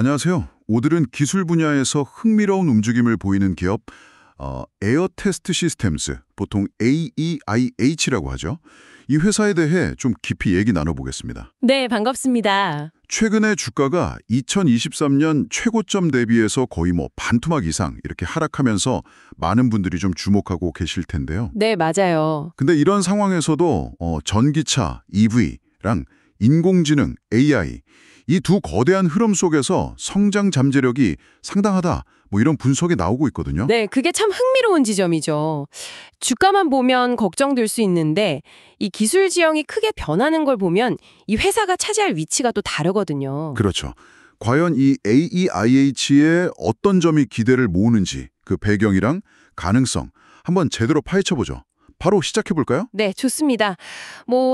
안녕하세요. 오늘은 기술 분야에서 흥미로운 움직임을 보이는 기업 에어 테스트 시스템즈, 보통 AEIH라고 하죠. 이 회사에 대해 좀 깊이 얘기 나눠보겠습니다. 네, 반갑습니다. 최근에 주가가 2023년 최고점 대비해서 거의 반토막 이상 이렇게 하락하면서 많은 분들이 좀 주목하고 계실 텐데요. 네, 맞아요. 근데 이런 상황에서도 전기차, EV랑 인공지능, AI 이 두 거대한 흐름 속에서 성장 잠재력이 상당하다, 이런 분석이 나오고 있거든요. 네, 그게 참 흥미로운 지점이죠. 주가만 보면 걱정될 수 있는데 이 기술 지형이 크게 변하는 걸 보면 이 회사가 차지할 위치가 또 다르거든요. 그렇죠. 과연 이 AEIH의 어떤 점이 기대를 모으는지 그 배경이랑 가능성 한번 제대로 파헤쳐보죠. 바로 시작해볼까요? 네, 좋습니다.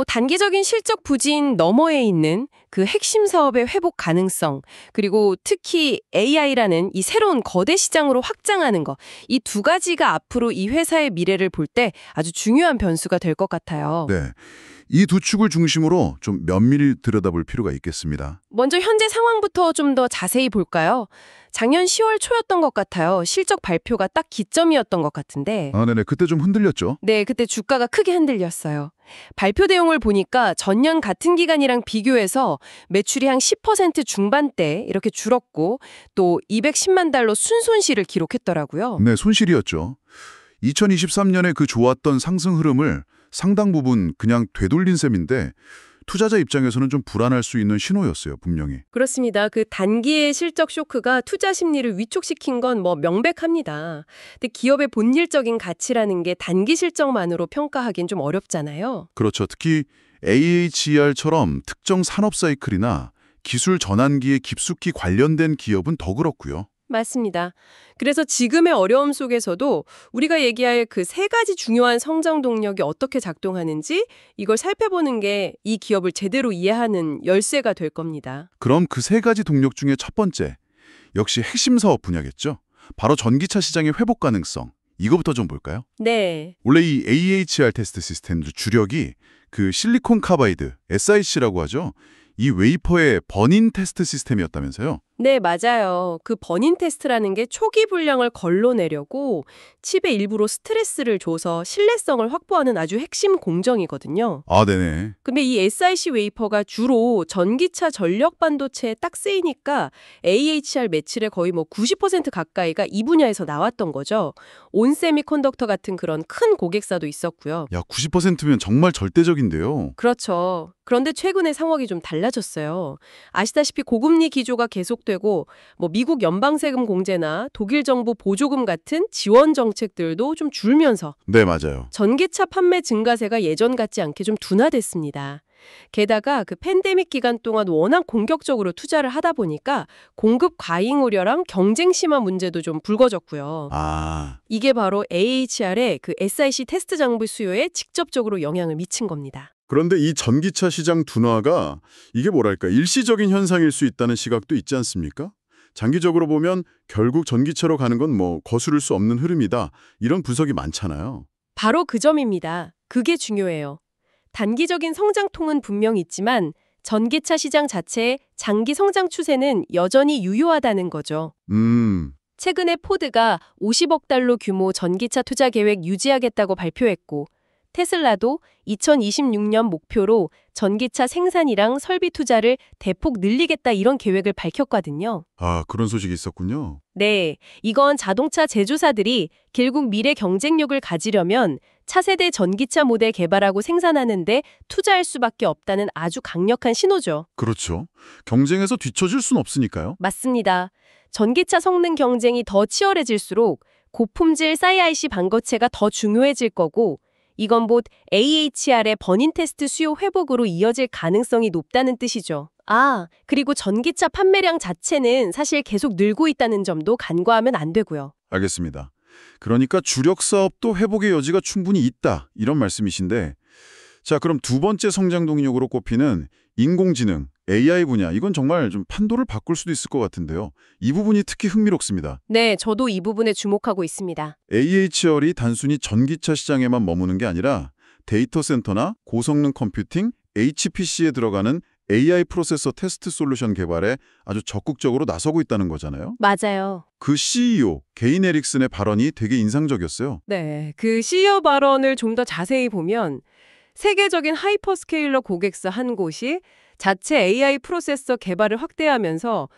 단기적인 실적 부진 너머에 있는 그 핵심 사업의 회복 가능성, 그리고 특히 AI라는 이 새로운 거대 시장으로 확장하는 거, 이 두 가지가 앞으로 이 회사의 미래를 볼 때 아주 중요한 변수가 될 것 같아요. 네. 이 두 축을 중심으로 좀 면밀히 들여다볼 필요가 있겠습니다. 먼저 현재 상황부터 좀 더 자세히 볼까요? 작년 10월 초였던 것 같아요. 실적 발표가 딱 기점이었던 것 같은데. 네네. 그때 좀 흔들렸죠? 네, 그때 주가가 크게 흔들렸어요. 발표 내용을 보니까 전년 같은 기간이랑 비교해서 매출이 한 10% 중반대 이렇게 줄었고 또 210만 달러 순손실을 기록했더라고요. 네, 손실이었죠. 2023년에 그 좋았던 상승 흐름을 상당 부분 그냥 되돌린 셈인데 투자자 입장에서는 좀 불안할 수 있는 신호였어요, 분명히. 그렇습니다. 그 단기의 실적 쇼크가 투자 심리를 위축시킨 건 명백합니다. 근데 기업의 본질적인 가치라는 게 단기 실적만으로 평가하기는 좀 어렵잖아요. 그렇죠. 특히 AHER처럼 특정 산업 사이클이나 기술 전환기에 깊숙이 관련된 기업은 더 그렇고요. 맞습니다. 그래서 지금의 어려움 속에서도 우리가 얘기할 그 세 가지 중요한 성장 동력이 어떻게 작동하는지 이걸 살펴보는 게 이 기업을 제대로 이해하는 열쇠가 될 겁니다. 그럼 그 세 가지 동력 중에 첫 번째, 역시 핵심 사업 분야겠죠? 바로 전기차 시장의 회복 가능성. 이거부터 좀 볼까요? 네. 원래 이 AHR 테스트 시스템 주력이 그 실리콘 카바이드, SiC라고 하죠. 이 웨이퍼의 버닌 테스트 시스템이었다면서요? 네, 맞아요. 그 버닌 테스트라는 게 초기 불량을 걸러내려고 칩에 일부러 스트레스를 줘서 신뢰성을 확보하는 아주 핵심 공정이거든요. 아, 네네. 근데 이 SiC 웨이퍼가 주로 전기차 전력 반도체에 딱 쓰이니까 AHR 매출의 거의 90% 가까이가 이 분야에서 나왔던 거죠. 온세미컨덕터 같은 그런 큰 고객사도 있었고요. 야, 90%면 정말 절대적인데요. 그렇죠. 그런데 최근에 상황이 좀 달라졌어요. 아시다시피 고금리 기조가 계속되고 미국 연방세금 공제나 독일 정부 보조금 같은 지원 정책들도 좀 줄면서 네, 맞아요. 전기차 판매 증가세가 예전 같지 않게 좀 둔화됐습니다. 게다가 그 팬데믹 기간 동안 워낙 공격적으로 투자를 하다 보니까 공급 과잉 우려랑 경쟁 심화 문제도 좀 불거졌고요. 아, 이게 바로 AHR의 그 SiC 테스트 장비 수요에 직접적으로 영향을 미친 겁니다. 그런데 이 전기차 시장 둔화가 이게 일시적인 현상일 수 있다는 시각도 있지 않습니까? 장기적으로 보면 결국 전기차로 가는 건 거스를 수 없는 흐름이다. 이런 분석이 많잖아요. 바로 그 점입니다. 그게 중요해요. 단기적인 성장통은 분명 있지만 전기차 시장 자체의 장기 성장 추세는 여전히 유효하다는 거죠. 최근에 포드가 50억 달러 규모 전기차 투자 계획 유지하겠다고 발표했고 테슬라도 2026년 목표로 전기차 생산이랑 설비 투자를 대폭 늘리겠다 이런 계획을 밝혔거든요. 아, 그런 소식이 있었군요. 네, 이건 자동차 제조사들이 결국 미래 경쟁력을 가지려면 차세대 전기차 모델 개발하고 생산하는데 투자할 수밖에 없다는 아주 강력한 신호죠. 그렇죠. 경쟁에서 뒤처질 순 없으니까요. 맞습니다. 전기차 성능 경쟁이 더 치열해질수록 고품질 SiC 반거체가 더 중요해질 거고 이건 곧 AHR의 버닌 테스트 수요 회복으로 이어질 가능성이 높다는 뜻이죠. 그리고 전기차 판매량 자체는 사실 계속 늘고 있다는 점도 간과하면 안 되고요. 알겠습니다. 그러니까 주력 사업도 회복의 여지가 충분히 있다. 이런 말씀이신데 자, 그럼 두 번째 성장 동력으로 꼽히는 인공지능, AI 분야, 이건 정말 좀 판도를 바꿀 수도 있을 것 같은데요. 이 부분이 특히 흥미롭습니다. 네, 저도 이 부분에 주목하고 있습니다. AHR이 단순히 전기차 시장에만 머무는 게 아니라 데이터 센터나 고성능 컴퓨팅, HPC에 들어가는 AI 프로세서 테스트 솔루션 개발에 아주 적극적으로 나서고 있다는 거잖아요. 맞아요. 그 CEO, 게인 에릭슨의 발언이 되게 인상적이었어요. 네, 그 CEO 발언을 좀 더 자세히 보면 세계적인 하이퍼스케일러 고객사 한 곳이 자체 AI 프로세서 개발을 확대하면서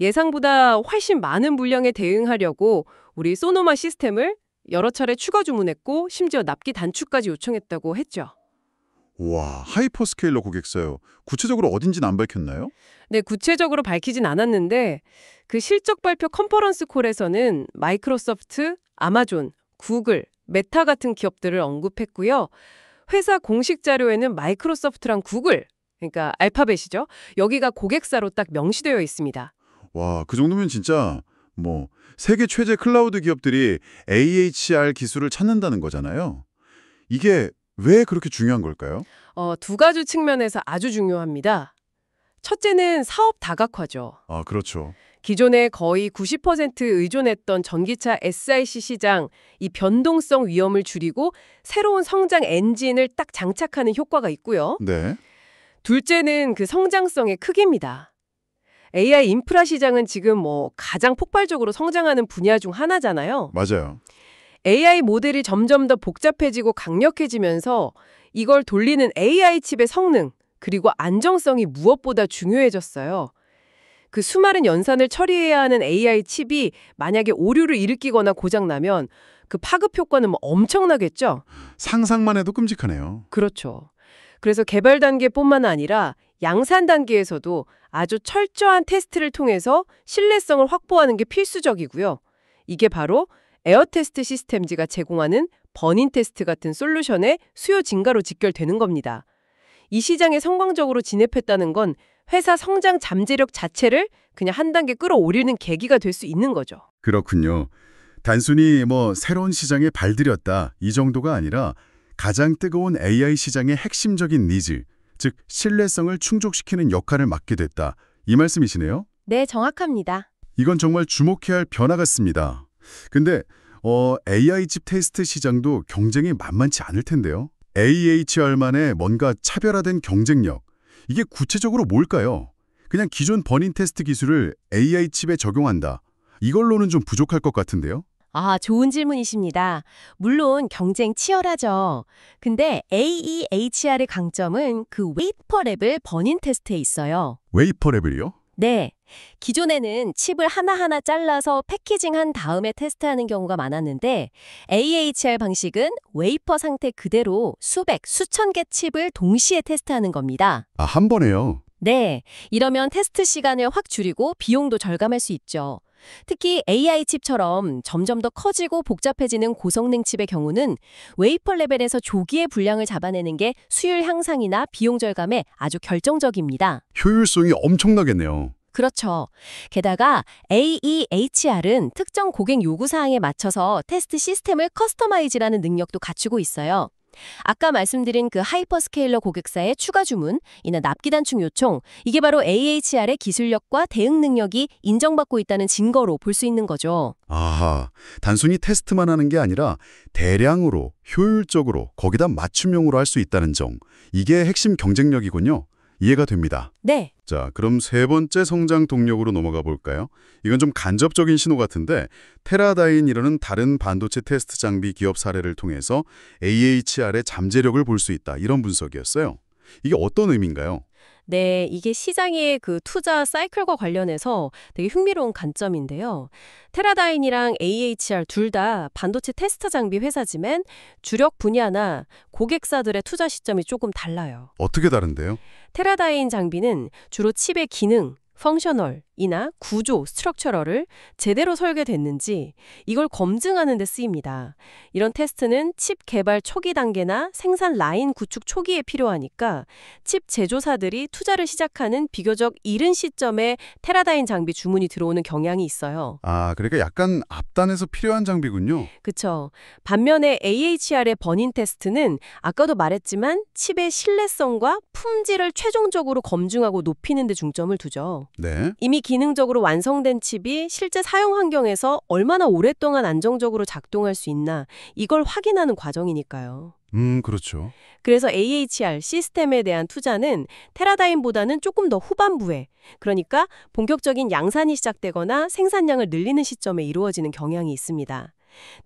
예상보다 훨씬 많은 물량에 대응하려고 우리 소노마 시스템을 여러 차례 추가 주문했고 심지어 납기 단축까지 요청했다고 했죠. 와, 하이퍼스케일러 고객사요. 구체적으로 어딘지는 안 밝혔나요? 네, 구체적으로 밝히진 않았는데 그 실적 발표 컨퍼런스 콜에서는 마이크로소프트, 아마존, 구글, 메타 같은 기업들을 언급했고요. 회사 공식 자료에는 마이크로소프트랑 구글, 그러니까 알파벳이죠. 여기가 고객사로 딱 명시되어 있습니다. 와, 그 정도면 진짜 뭐 세계 최대 클라우드 기업들이 AHR 기술을 찾는다는 거잖아요. 이게 왜 그렇게 중요한 걸까요? 두 가지 측면에서 아주 중요합니다. 첫째는 사업 다각화죠. 아, 그렇죠. 기존에 거의 90% 의존했던 전기차 SiC 시장, 이 변동성 위험을 줄이고 새로운 성장 엔진을 딱 장착하는 효과가 있고요. 네. 둘째는 그 성장성의 크기입니다. AI 인프라 시장은 지금 가장 폭발적으로 성장하는 분야 중 하나잖아요. 맞아요. AI 모델이 점점 더 복잡해지고 강력해지면서 이걸 돌리는 AI 칩의 성능, 그리고 안정성이 무엇보다 중요해졌어요. 그 수많은 연산을 처리해야 하는 AI 칩이 만약에 오류를 일으키거나 고장나면 그 파급 효과는 엄청나겠죠? 상상만 해도 끔찍하네요. 그렇죠. 그래서 개발 단계뿐만 아니라 양산 단계에서도 아주 철저한 테스트를 통해서 신뢰성을 확보하는 게 필수적이고요. 이게 바로 에어테스트 시스템즈가 제공하는 버닌 테스트 같은 솔루션의 수요 증가로 직결되는 겁니다. 이 시장에 성공적으로 진입했다는 건 회사 성장 잠재력 자체를 그냥 한 단계 끌어올리는 계기가 될 수 있는 거죠. 그렇군요. 단순히 새로운 시장에 발들였다 이 정도가 아니라 가장 뜨거운 AI 시장의 핵심적인 니즈, 즉 신뢰성을 충족시키는 역할을 맡게 됐다. 이 말씀이시네요? 네, 정확합니다. 이건 정말 주목해야 할 변화 같습니다. 근데 AI 칩 테스트 시장도 경쟁이 만만치 않을 텐데요. AHR만의 뭔가 차별화된 경쟁력, 이게 구체적으로 뭘까요? 그냥 기존 버닌 테스트 기술을 AI 칩에 적용한다. 이걸로는 좀 부족할 것 같은데요? 아, 좋은 질문이십니다. 물론 경쟁 치열하죠. 근데 AEHR의 강점은 그 웨이트 퍼 랩을 버닌 테스트에 있어요. 웨이퍼 랩을요? 네. 기존에는 칩을 하나하나 잘라서 패키징한 다음에 테스트하는 경우가 많았는데 AHR 방식은 웨이퍼 상태 그대로 수백, 수천 개 칩을 동시에 테스트하는 겁니다. 아, 한 번에요? 네. 이러면 테스트 시간을 확 줄이고 비용도 절감할 수 있죠. 특히 AI 칩처럼 점점 더 커지고 복잡해지는 고성능 칩의 경우는 웨이퍼 레벨에서 조기에 분량을 잡아내는 게 수율 향상이나 비용 절감에 아주 결정적입니다. 효율성이 엄청나겠네요. 그렇죠. 게다가 AEHR은 특정 고객 요구사항에 맞춰서 테스트 시스템을 커스터마이즈라는 능력도 갖추고 있어요. 아까 말씀드린 그 하이퍼스케일러 고객사의 추가 주문, 이나 납기 단축 요청, 이게 바로 AHR의 기술력과 대응 능력이 인정받고 있다는 증거로 볼 수 있는 거죠. 아하, 단순히 테스트만 하는 게 아니라 대량으로, 효율적으로, 거기다 맞춤형으로 할 수 있다는 점. 이게 핵심 경쟁력이군요. 이해가 됩니다. 네. 자, 그럼 세 번째 성장 동력으로 넘어가 볼까요? 이건 좀 간접적인 신호 같은데 테라다인이라는 다른 반도체 테스트 장비 기업 사례를 통해서 AHR의 잠재력을 볼 수 있다. 이런 분석이었어요. 이게 어떤 의미인가요? 네, 이게 시장의 그 투자 사이클과 관련해서 되게 흥미로운 관점인데요. 테라다인이랑 AHR 둘 다 반도체 테스트 장비 회사지만 주력 분야나 고객사들의 투자 시점이 조금 달라요. 어떻게 다른데요? 테라다인 장비는 주로 칩의 기능, 펑셔널이나 구조, 스트럭처럴을 제대로 설계됐는지 이걸 검증하는 데 쓰입니다. 이런 테스트는 칩 개발 초기 단계나 생산 라인 구축 초기에 필요하니까 칩 제조사들이 투자를 시작하는 비교적 이른 시점에 테라다인 장비 주문이 들어오는 경향이 있어요. 아, 그러니까 약간 앞단에서 필요한 장비군요. 그쵸. 반면에 AHR의 버닌 테스트는 아까도 말했지만 칩의 신뢰성과 품질을 최종적으로 검증하고 높이는 데 중점을 두죠. 네. 이미 기능적으로 완성된 칩이 실제 사용 환경에서 얼마나 오랫동안 안정적으로 작동할 수 있나 이걸 확인하는 과정이니까요. 그렇죠. 그래서 AHR 시스템에 대한 투자는 테라다임보다는 조금 더 후반부에, 그러니까 본격적인 양산이 시작되거나 생산량을 늘리는 시점에 이루어지는 경향이 있습니다.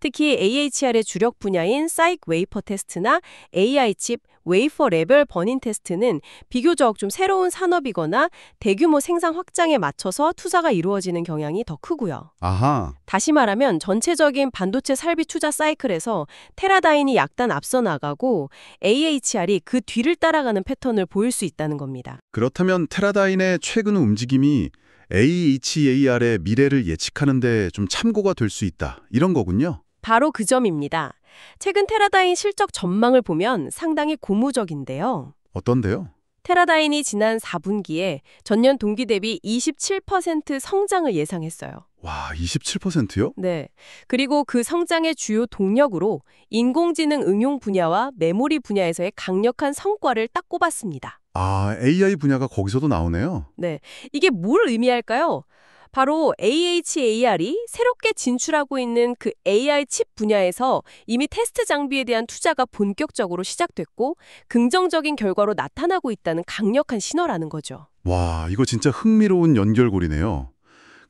특히 AHR의 주력 분야인 사이크 웨이퍼 테스트나 AI 칩 웨이퍼 레벨 버닝 테스트는 비교적 좀 새로운 산업이거나 대규모 생산 확장에 맞춰서 투자가 이루어지는 경향이 더 크고요. 아하. 다시 말하면 전체적인 반도체 설비 투자 사이클에서 테라다임이 약간 앞서 나가고 AHR이 그 뒤를 따라가는 패턴을 보일 수 있다는 겁니다. 그렇다면 테라다인의 최근 움직임이 AHR의 미래를 예측하는 데 좀 참고가 될 수 있다. 이런 거군요. 바로 그 점입니다. 최근 테라다임 실적 전망을 보면 상당히 고무적인데요. 어떤데요? 테라다임이 지난 4분기에 전년 동기 대비 27% 성장을 예상했어요. 와, 27%요? 네. 그리고 그 성장의 주요 동력으로 인공지능 응용 분야와 메모리 분야에서의 강력한 성과를 딱 꼽았습니다. 아, AI 분야가 거기서도 나오네요. 네. 이게 뭘 의미할까요? 바로 AHAR이 새롭게 진출하고 있는 그 AI 칩 분야에서 이미 테스트 장비에 대한 투자가 본격적으로 시작됐고 긍정적인 결과로 나타나고 있다는 강력한 신호라는 거죠. 와, 이거 진짜 흥미로운 연결고리네요.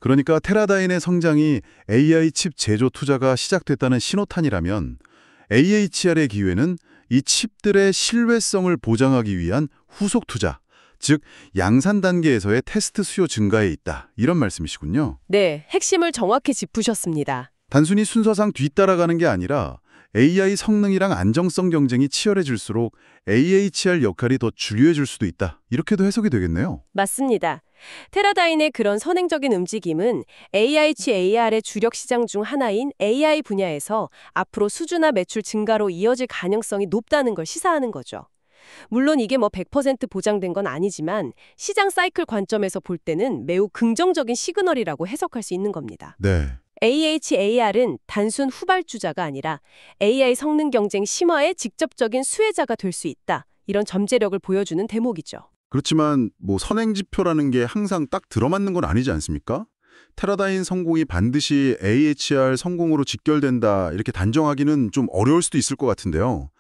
그러니까 테라다인의 성장이 AI 칩 제조 투자가 시작됐다는 신호탄이라면 AHR의 기회는 이 칩들의 신뢰성을 보장하기 위한 후속 투자, 즉 양산 단계에서의 테스트 수요 증가에 있다. 이런 말씀이시군요. 네, 핵심을 정확히 짚으셨습니다. 단순히 순서상 뒤따라가는 게 아니라 AI 성능이랑 안정성 경쟁이 치열해질수록 AHR 역할이 더 중요해질 수도 있다. 이렇게도 해석이 되겠네요. 맞습니다. 테라다임의 그런 선행적인 움직임은 AHAR의 주력 시장 중 하나인 AI 분야에서 앞으로 수주나 매출 증가로 이어질 가능성이 높다는 걸 시사하는 거죠. 물론 이게 100% 보장된 건 아니지만 시장 사이클 관점에서 볼 때는 매우 긍정적인 시그널이라고 해석할 수 있는 겁니다. 네. AHAR은 단순 후발주자가 아니라 AI 성능 경쟁 심화의 직접적인 수혜자가 될 수 있다. 이런 잠재력을 보여주는 대목이죠. 그렇지만 선행지표라는 게 항상 딱 들어맞는 건 아니지 않습니까? 테라다임 성공이 반드시 AHR 성공으로 직결된다 이렇게 단정하기는 좀 어려울 수도 있을 것 같은데요.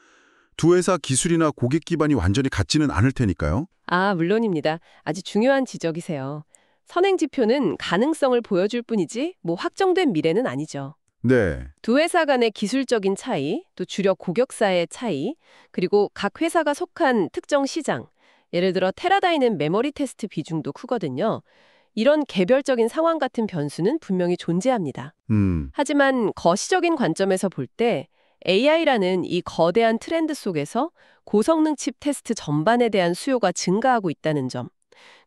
두 회사 기술이나 고객 기반이 완전히 같지는 않을 테니까요. 물론입니다. 아주 중요한 지적이세요. 선행지표는 가능성을 보여줄 뿐이지 확정된 미래는 아니죠. 네. 두 회사 간의 기술적인 차이, 또 주력 고객사의 차이, 그리고 각 회사가 속한 특정 시장, 예를 들어 테라다임은 메모리 테스트 비중도 크거든요. 이런 개별적인 상황 같은 변수는 분명히 존재합니다. 하지만 거시적인 관점에서 볼 때 AI라는 이 거대한 트렌드 속에서 고성능 칩 테스트 전반에 대한 수요가 증가하고 있다는 점,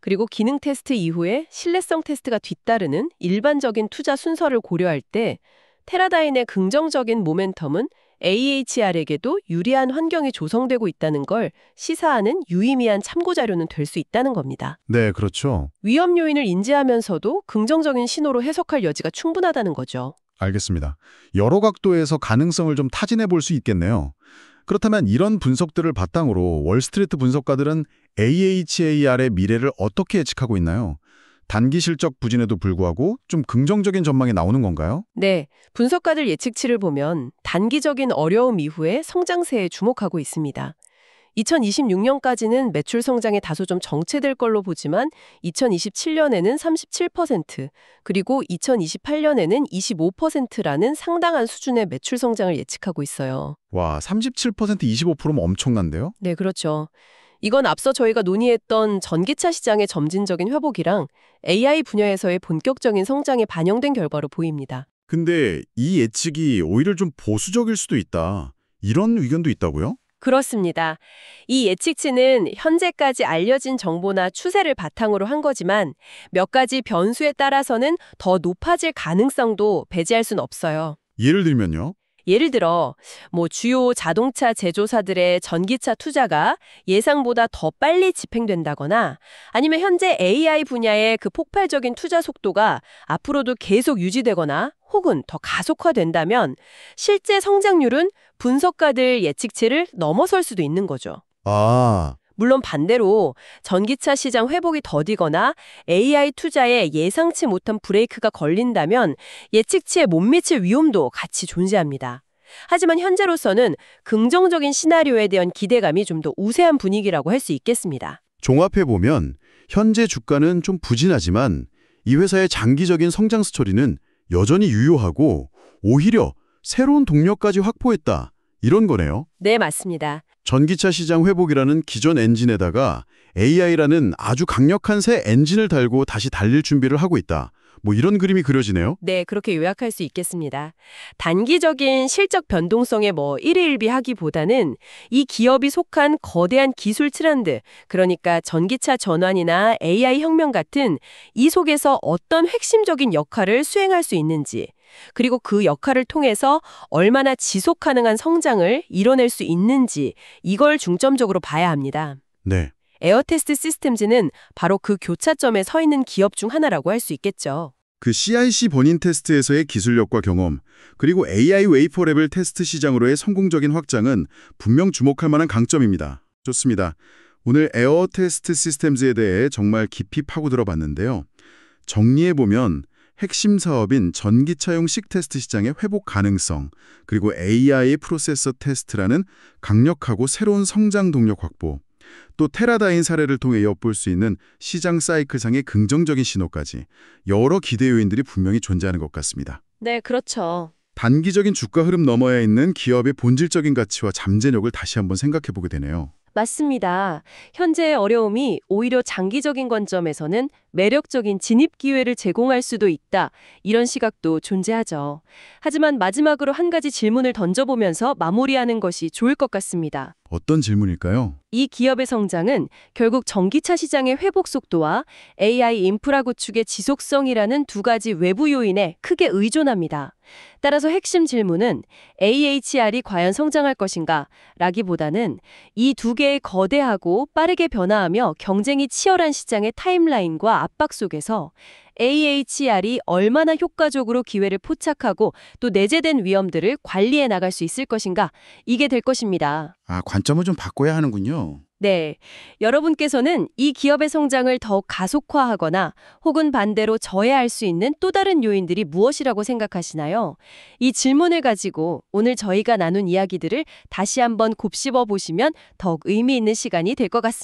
그리고 기능 테스트 이후에 신뢰성 테스트가 뒤따르는 일반적인 투자 순서를 고려할 때 테라다임의 긍정적인 모멘텀은 AHR에게도 유리한 환경이 조성되고 있다는 걸 시사하는 유의미한 참고자료는 될 수 있다는 겁니다. 네, 그렇죠. 위험 요인을 인지하면서도 긍정적인 신호로 해석할 여지가 충분하다는 거죠. 알겠습니다. 여러 각도에서 가능성을 좀 타진해 볼 수 있겠네요. 그렇다면 이런 분석들을 바탕으로 월스트리트 분석가들은 AHAR의 미래를 어떻게 예측하고 있나요? 단기 실적 부진에도 불구하고 좀 긍정적인 전망이 나오는 건가요? 네, 분석가들 예측치를 보면 단기적인 어려움 이후에 성장세에 주목하고 있습니다. 2026년까지는 매출 성장이 다소 좀 정체될 걸로 보지만 2027년에는 37%, 그리고 2028년에는 25%라는 상당한 수준의 매출 성장을 예측하고 있어요. 와, 37%, 25%면 엄청난데요? 네, 그렇죠. 이건 앞서 저희가 논의했던 전기차 시장의 점진적인 회복이랑 AI 분야에서의 본격적인 성장이 반영된 결과로 보입니다. 근데 이 예측이 오히려 좀 보수적일 수도 있다. 이런 의견도 있다고요? 그렇습니다. 이 예측치는 현재까지 알려진 정보나 추세를 바탕으로 한 거지만 몇 가지 변수에 따라서는 더 높아질 가능성도 배제할 순 없어요. 예를 들면요? 예를 들어 주요 자동차 제조사들의 전기차 투자가 예상보다 더 빨리 집행된다거나 아니면 현재 AI 분야의 그 폭발적인 투자 속도가 앞으로도 계속 유지되거나 혹은 더 가속화된다면 실제 성장률은 분석가들 예측치를 넘어설 수도 있는 거죠. 물론 반대로 전기차 시장 회복이 더디거나 AI 투자에 예상치 못한 브레이크가 걸린다면 예측치에 못 미칠 위험도 같이 존재합니다. 하지만 현재로서는 긍정적인 시나리오에 대한 기대감이 좀 더 우세한 분위기라고 할 수 있겠습니다. 종합해보면 현재 주가는 좀 부진하지만 이 회사의 장기적인 성장 스토리는 여전히 유효하고 오히려 새로운 동력까지 확보했다. 이런 거네요. 네, 맞습니다. 전기차 시장 회복이라는 기존 엔진에다가 AI라는 아주 강력한 새 엔진을 달고 다시 달릴 준비를 하고 있다. 뭐 이런 그림이 그려지네요. 네, 그렇게 요약할 수 있겠습니다. 단기적인 실적 변동성에 일희일비하기보다는 이 기업이 속한 거대한 기술 트렌드, 그러니까 전기차 전환이나 AI 혁명 같은 이 속에서 어떤 핵심적인 역할을 수행할 수 있는지, 그리고 그 역할을 통해서 얼마나 지속 가능한 성장을 이뤄낼 수 있는지 이걸 중점적으로 봐야 합니다. 네. 에어테스트 시스템즈는 바로 그 교차점에 서 있는 기업 중 하나라고 할 수 있겠죠. 그 CIC 본인 테스트에서의 기술력과 경험, 그리고 AI 웨이퍼 레벨 테스트 시장으로의 성공적인 확장은 분명 주목할 만한 강점입니다. 좋습니다. 오늘 에어테스트 시스템즈에 대해 정말 깊이 파고들어 봤는데요. 정리해보면 핵심 사업인 전기차용식 테스트 시장의 회복 가능성, 그리고 AI 프로세서 테스트라는 강력하고 새로운 성장 동력 확보, 또 테라다인 사례를 통해 엿볼 수 있는 시장 사이클상의 긍정적인 신호까지 여러 기대 요인들이 분명히 존재하는 것 같습니다. 네, 그렇죠. 단기적인 주가 흐름 너머에 있는 기업의 본질적인 가치와 잠재력을 다시 한번 생각해 보게 되네요. 맞습니다. 현재의 어려움이 오히려 장기적인 관점에서는 매력적인 진입 기회를 제공할 수도 있다. 이런 시각도 존재하죠. 하지만 마지막으로 한 가지 질문을 던져보면서 마무리하는 것이 좋을 것 같습니다. 어떤 질문일까요? 이 기업의 성장은 결국 전기차 시장의 회복 속도와 AI 인프라 구축의 지속성이라는 두 가지 외부 요인에 크게 의존합니다. 따라서 핵심 질문은 AHR이 과연 성장할 것인가? 라기보다는 이 두 개의 거대하고 빠르게 변화하며 경쟁이 치열한 시장의 타임라인과 압박 속에서 AHR이 얼마나 효과적으로 기회를 포착하고 또 내재된 위험들을 관리해 나갈 수 있을 것인가? 이게 될 것입니다. 관점을 좀 바꿔야 하는군요. 네, 여러분께서는 이 기업의 성장을 더욱 가속화하거나 혹은 반대로 저해할 수 있는 또 다른 요인들이 무엇이라고 생각하시나요? 이 질문을 가지고 오늘 저희가 나눈 이야기들을 다시 한번 곱씹어 보시면 더욱 의미 있는 시간이 될 것 같습니다.